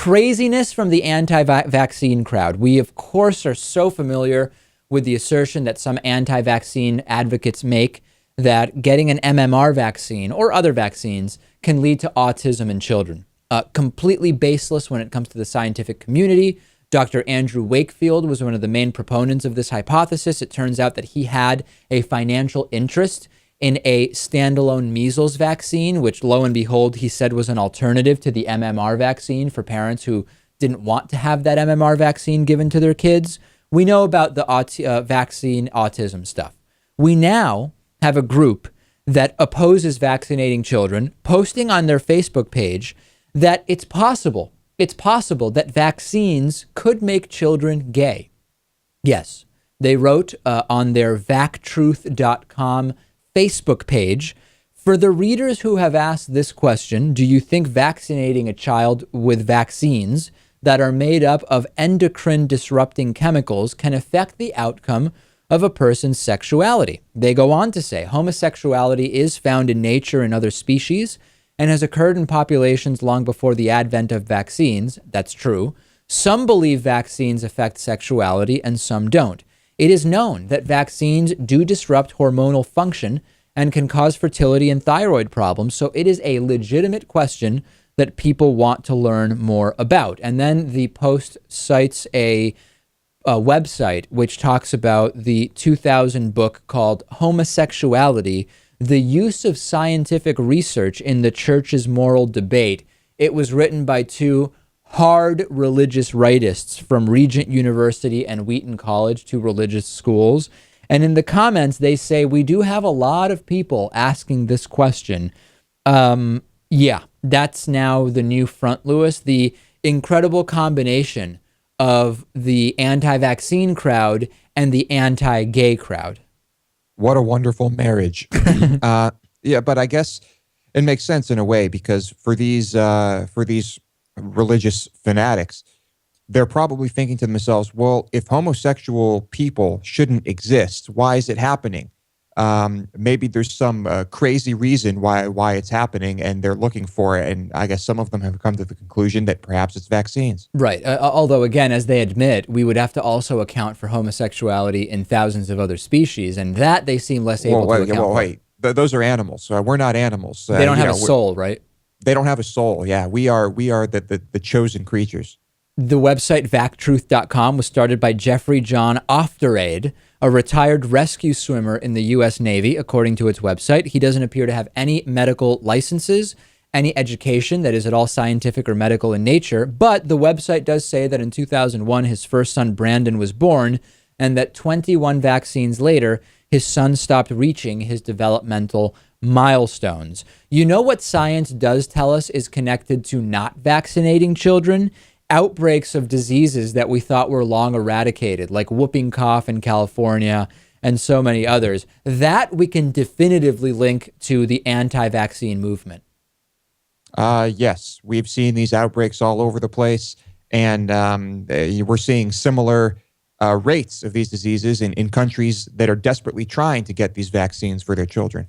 Craziness from the anti-vaccine crowd. We, of course, are so familiar with the assertion that some anti-vaccine advocates make that getting an MMR vaccine or other vaccines can lead to autism in children. Completely baseless when it comes to the scientific community. Dr. Andrew Wakefield was one of the main proponents of this hypothesis. It turns out that he had a financial interest in a standalone measles vaccine, which lo and behold, he said was an alternative to the MMR vaccine for parents who didn't want to have that MMR vaccine given to their kids. We know about the vaccine autism stuff. We now have a group that opposes vaccinating children posting on their Facebook page that it's possible that vaccines could make children gay. Yes, they wrote on their vactruth.com Facebook page, for the readers who have asked this question, do you think vaccinating a child with vaccines that are made up of endocrine disrupting chemicals can affect the outcome of a person's sexuality? They go on to say homosexuality is found in nature and other species and has occurred in populations long before the advent of vaccines. That's true. Some believe vaccines affect sexuality and some don't. It is known that vaccines do disrupt hormonal function and can cause fertility and thyroid problems. So it is a legitimate question that people want to learn more about. And then the post cites a website which talks about the 2000 book called Homosexuality, the Use of Scientific Research in the Church's Moral Debate. It was written by two hard religious rightists from Regent University and Wheaton College, two religious schools. And in the comments, they say, we do have a lot of people asking this question. Yeah, that's now the new front, Lewis, the incredible combination of the anti-vaccine crowd and the anti-gay crowd. What a wonderful marriage. Yeah, but I guess it makes sense in a way, because for these religious fanatics, they're probably thinking to themselves, well, if homosexual people shouldn't exist, why is it happening? Maybe there's some crazy reason why it's happening, and they're looking for it. And I guess some of them have come to the conclusion that perhaps it's vaccines. Right. Although, again, as they admit, we would have to also account for homosexuality in thousands of other species, and that they seem less able to account for. Wait. Those are animals. We're not animals. They don't have a soul, right? They don't have a soul. Yeah, we are the chosen creatures. The website vactruth.com was started by Jeffrey John Ofterade, a retired rescue swimmer in the U.S. Navy, according to its website. He doesn't appear to have any medical licenses, any education that is at all scientific or medical in nature, but the website does say that in 2001, his first son, Brandon, was born, and that 21 vaccines later, his son stopped reaching his developmental milestones. You know what science does tell us is connected to not vaccinating children? Outbreaks of diseases that we thought were long eradicated, like whooping cough in California and so many others. That we can definitively link to the anti-vaccine movement. Yes, we've seen these outbreaks all over the place, and we're seeing similar rates of these diseases in countries that are desperately trying to get these vaccines for their children.